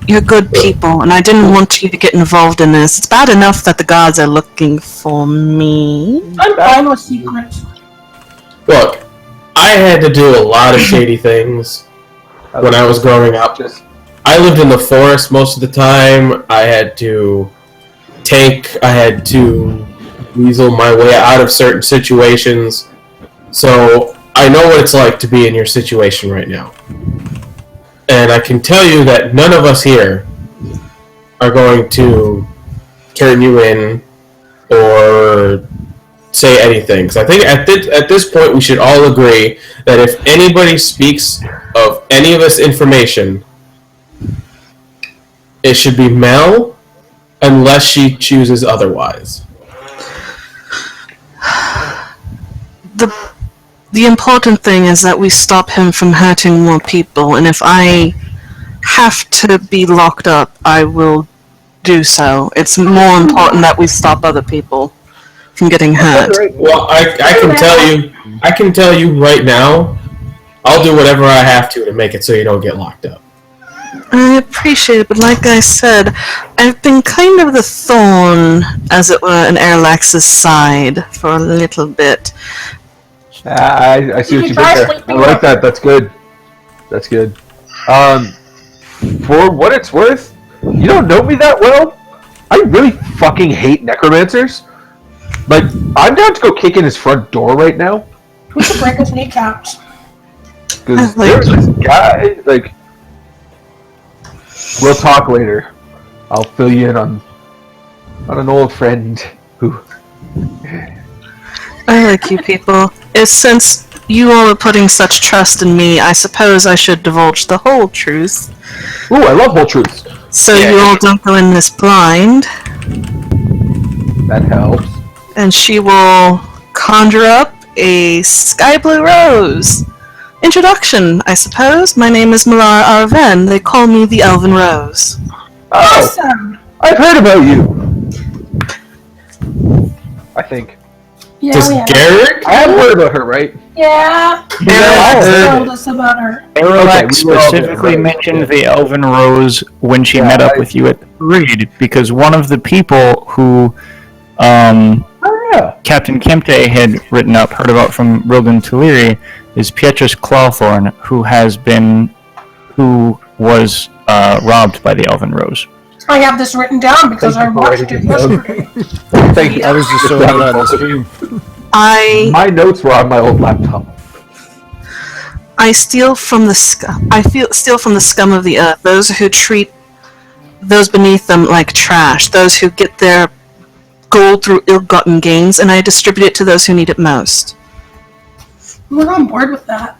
you're good people, and I didn't want you to get involved in this. It's bad enough that the gods are looking for me. I'm fine with secrets. Look, I had to do a lot of shady things when I was growing up. I lived in the forest most of the time. I had to weasel my way out of certain situations. So I know what it's like to be in your situation right now. And I can tell you that none of us here are going to turn you in or say anything. Because I think at this point we should all agree that if anybody speaks of any of this information, it should be Mel, unless she chooses otherwise. The important thing is that we stop him from hurting more people, and if I have to be locked up, I will do so. It's more important that we stop other people from getting hurt. Well, I can tell you right now, I'll do whatever I have to make it so you don't get locked up. I appreciate it, but like I said, I've been kind of the thorn, as it were, in Airlax's side for a little bit. I see what you did there. I like that. That's good. That's good. For what it's worth, you don't know me that well. I really fucking hate necromancers. Like, I'm down to go kick in his front door right now. We should break his kneecaps. Because there's this guy, like... We'll talk later. I'll fill you in on an old friend who... I like you people. Since you all are putting such trust in me, I suppose I should divulge the whole truth. Ooh, I love whole truths. So you all don't go in this blind. That helps. And she will conjure up a sky blue rose. Introduction, I suppose. My name is Malar Arven. They call me the Elven Rose. Oh, Awesome! I've heard about you. I think. Yeah, Does we have. Garrick? I have heard about her, right? Yeah. Yeah, Told us about her. Aralax we will specifically do it. mentioned the Elven Rose when she met up with you at the parade, because one of the people who Captain Kemte had written up, heard about from Rildan Tuliri, is Pietrus Clawthorn, who was robbed by the Elven Rose. I have this written down because I watched it yesterday. Thank you. I was just showing it on the stream. My notes were on my old laptop. I steal from the steal from the scum of the earth. Those who treat those beneath them like trash. Those who get their gold through ill-gotten gains, and I distribute it to those who need it most. We're on board with that.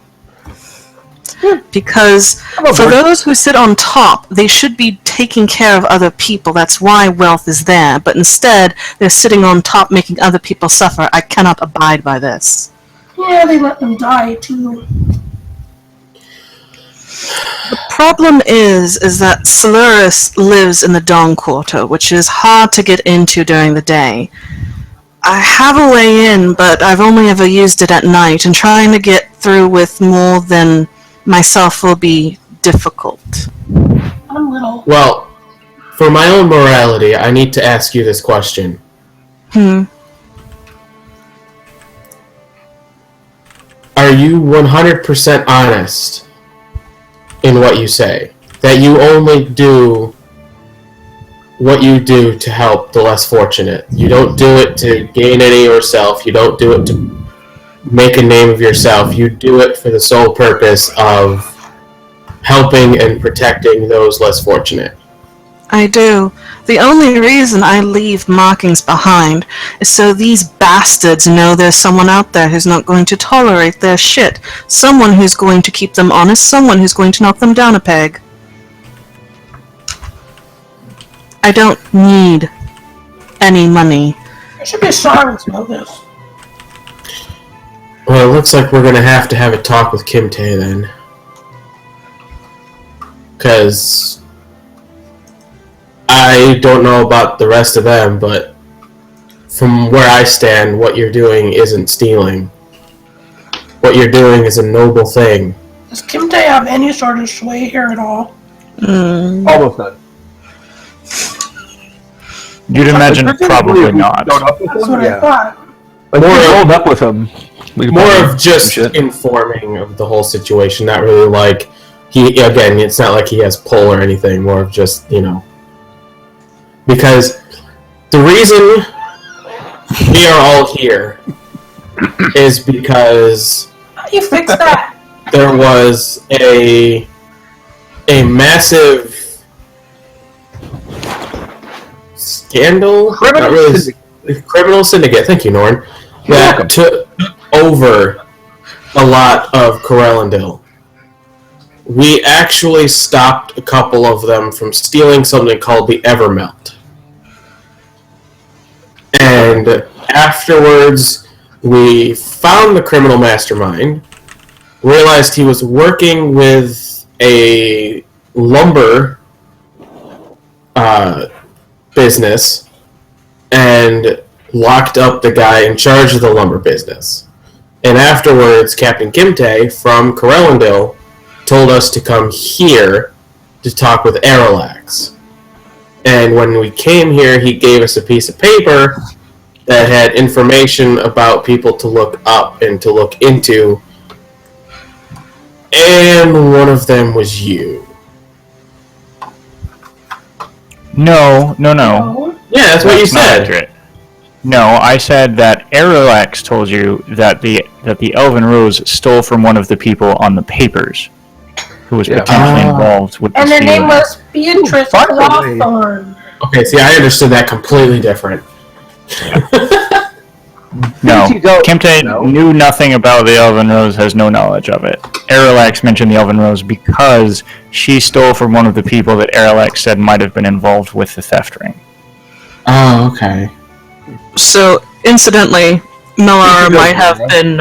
Because for those who sit on top, they should be taking care of other people. That's why wealth is there. But instead, they're sitting on top making other people suffer. I cannot abide by this. Yeah, they let them die, too. The problem is that Solaris lives in the Dawn Quarter, which is hard to get into during the day. I have a way in, but I've only ever used it at night, and trying to get through with more than myself will be difficult. A little. Well, for my own morality, I need to ask you this question. Are you 100% honest in what you say? That you only do what you do to help the less fortunate. You don't do it to gain any yourself. You don't do it to make a name of yourself. You do it for the sole purpose of helping and protecting those less fortunate. I do. The only reason I leave markings behind is so these bastards know there's someone out there who's not going to tolerate their shit. Someone who's going to keep them honest, someone who's going to knock them down a peg. I don't need any money. There should be silence about this. Well, it looks like we're going to have a talk with Kim Tae then. Because I don't know about the rest of them, but from where I stand, what you're doing isn't stealing. What you're doing is a noble thing. Does Kim Tae have any sort of sway here at all? Almost none. You'd imagine probably not. That's what I thought. Like, More we of- rolled up with him. We could More probably of just do shit. informing of the whole situation, not really like it's not like he has pull or anything, more of just, because the reason we are all here is because How do you fix that? there was a massive scandal, criminal syndicate. Thank you, Norn. That took over a lot of Corellendale. We actually stopped a couple of them from stealing something called the Evermelt. And afterwards, we found the criminal mastermind, realized he was working with a lumber business, and locked up the guy in charge of the lumber business. And afterwards, Captain Kimte from Corellendale told us to come here to talk with Aralax. And when we came here, he gave us a piece of paper that had information about people to look up and to look into. And one of them was you. No. Yeah, that's what you That's not said. accurate. No, I said that Aralax told you that the Elven Rose stole from one of the people on the papers, who was potentially involved with the And their name stealing. was Beatrice By the way- Clawthorn. Okay, see, I understood that completely different. No, Go- Kimte No. knew nothing about the Elven Rose, has no knowledge of it. Aralax mentioned the Elven Rose because she stole from one of the people that Aralax said might have been involved with the theft ring. Oh, okay. So, incidentally, Millar might have been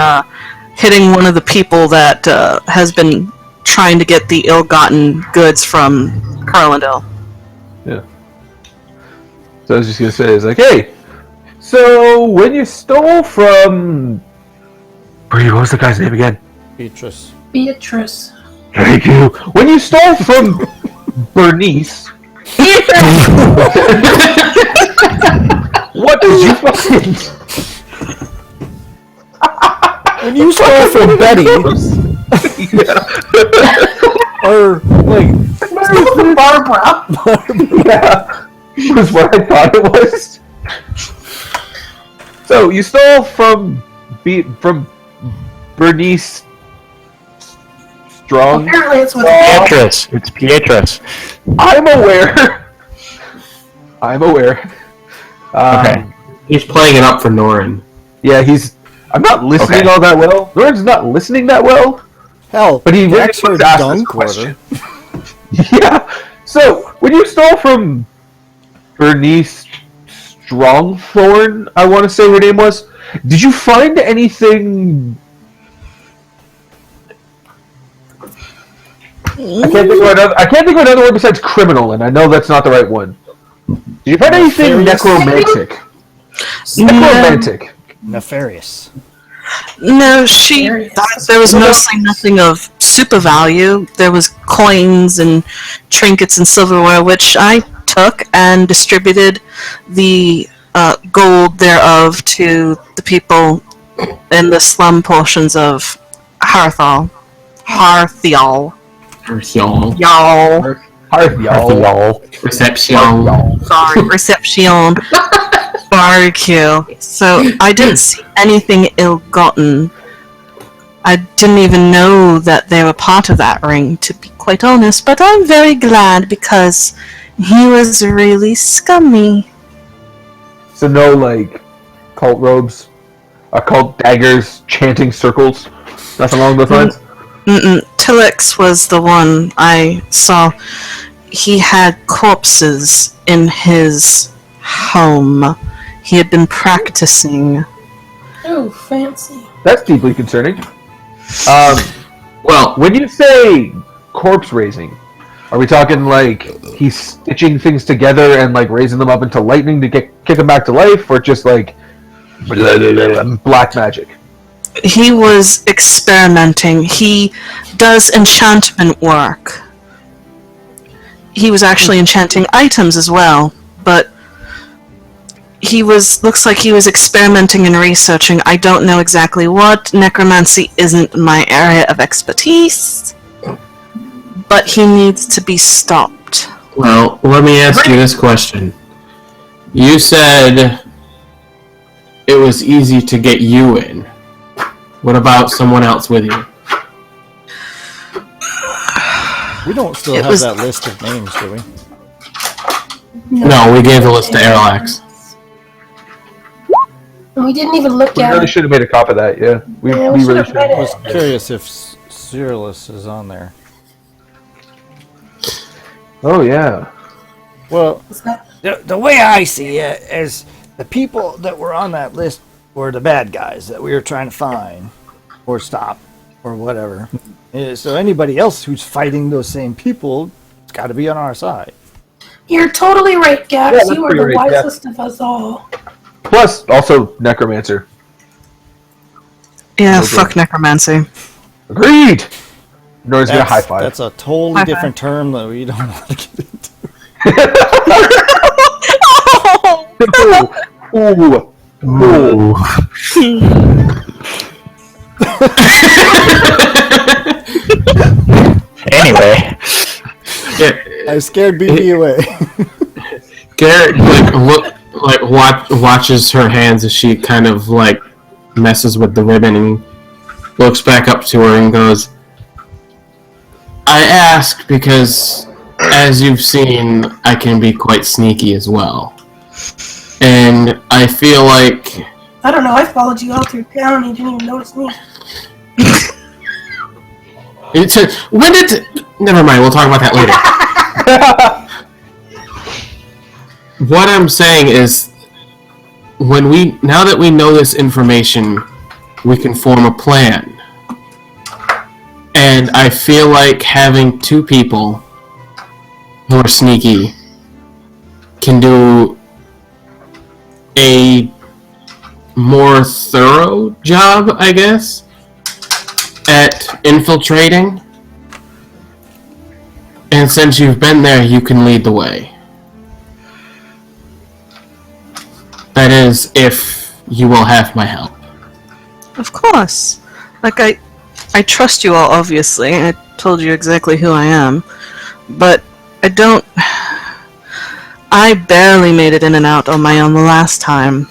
hitting one of the people that has been trying to get the ill-gotten goods from Carlindale. So I was just gonna say, it's like, hey, so when you stole from... Bree, what was the guy's name again? Beatrice. Beatrice. Thank you. When you stole from Bernice, what did you fucking... When you stole from Betty, or like, Barbara. Yeah, was what I thought it was. So you stole from Bernice Strong. Apparently it's with Beatrice. It's Beatrice. I'm aware. Okay. He's playing it up for Norin. Yeah, I'm not listening Okay. all that well. Norin's not listening that well. hell, But he that's really her asked gun this quarter. question. Yeah. So when you stole from Bernice Strongthorn, I want to say her name was. Did you find anything? I can't think of another word besides criminal, and I know that's not the right one. Did you find anything necromantic? Necromantic. Nefarious. No, Serious. there was mostly nothing of super value. There was coins and trinkets and silverware, which I took and distributed the gold thereof to the people in the slum portions of Harthal. Y'all. Hearth, y'all. Reception. Sorry, reception. Barbecue. So I didn't see anything ill-gotten. I didn't even know that they were part of that ring, to be quite honest, but I'm very glad because he was really scummy. So no, like, cult robes, occult daggers, chanting circles, nothing along those lines. Tillix was the one I saw. He had corpses in his home. He had been practicing. Oh, fancy. That's deeply concerning. Well, When you say corpse raising, are we talking like he's stitching things together and like raising them up into lightning to kick them back to life, or just like black magic? He was experimenting. He does enchantment work. He was actually enchanting items as well, but looks like he was experimenting and researching. I don't know exactly what. Necromancy isn't my area of expertise, but he needs to be stopped. Well, let me ask you this question. You said it was easy to get you in. What about someone else with you? We don't still It have was- that list of names, do we? No, we gave the list to Airlax. And we didn't even look We at really it. should have made a cop of that. Yeah, we Yeah, really we should've should. read I was it. curious if Cyrillus is on there. Oh yeah. Well, It's not- the way I see it is the people that were on that list were the bad guys that we were trying to find or stop or whatever. So anybody else who's fighting those same people, it's got to be on our side. You're totally right, Yeah, Gax. that's You were pretty the right, yeah. wisest of us all. Plus, also necromancer. Yeah, Okay. fuck necromancy. Agreed. Nora's gonna high five. That's a totally High five. different term that we don't want to get into. Ooh. Ooh. Anyway, I scared BB away. Garrett watches her hands as she kind of like messes with the ribbon and looks back up to her and goes, I ask because, as you've seen, I can be quite sneaky as well. And I feel like... I don't know. I followed you out through town and you didn't even notice me. When did... Never mind, we'll talk about that later. What I'm saying is, now that we know this information, we can form a plan. And I feel like having two people who are sneaky can do a more thorough job, I guess, at infiltrating. And since you've been there, you can lead the way. That is, if you will have my help. Of course. Like, I trust you all, obviously. I told you exactly who I am. But I don't... I barely made it in and out on my own the last time.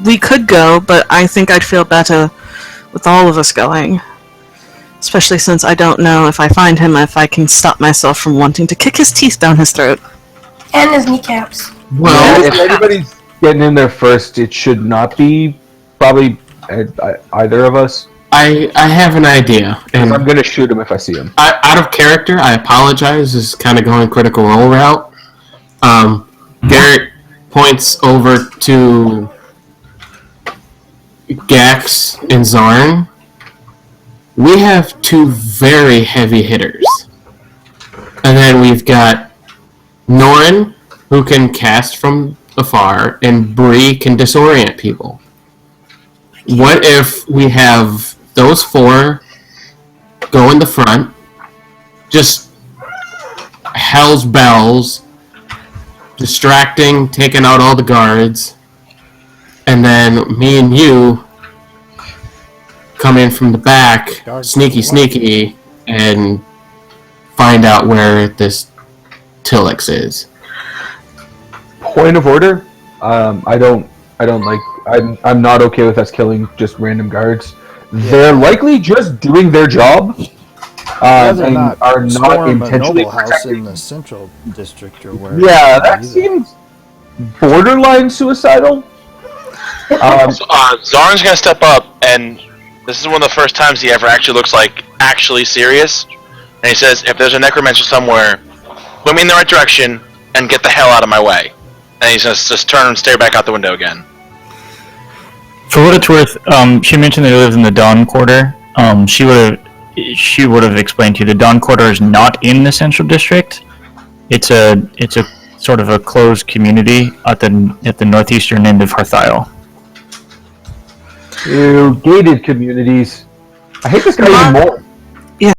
We could go, but I think I'd feel better with all of us going. Especially since I don't know if I find him if I can stop myself from wanting to kick his teeth down his throat. And his kneecaps. Well, if anybody's getting in there first, it should not be probably either of us. I have an idea, and I'm gonna shoot him if I see him. out of character, I apologize. This is kind of going critical role route. Garrett points over to Gax and Zarn. We have two very heavy hitters. And then we've got Norin, who can cast from afar, and Bree can disorient people. What if we have those four go in the front, just hell's bells, distracting, taking out all the guards, and then me and you come in from the back, sneaky, and find out where this Tillix is. Point of order. I'm not okay with us killing just random guards. They're likely just doing their job. Rather And not are not storm a intentionally noble house protecting. in the central district or where. Yeah, that seems borderline suicidal. Zarn's gonna step up, and this is one of the first times he ever actually looks like actually serious. And he says, "If there's a necromancer somewhere, put me in the right direction and get the hell out of my way." And he's gonna just turn and stare back out the window again. for what it's worth, she mentioned that he lives in the Dawn Quarter. She would have explained to you the Dawn Quarter is not in the Central District. It's a sort of a closed community at the northeastern end of Harthial. Gated communities. I hate this guy even more.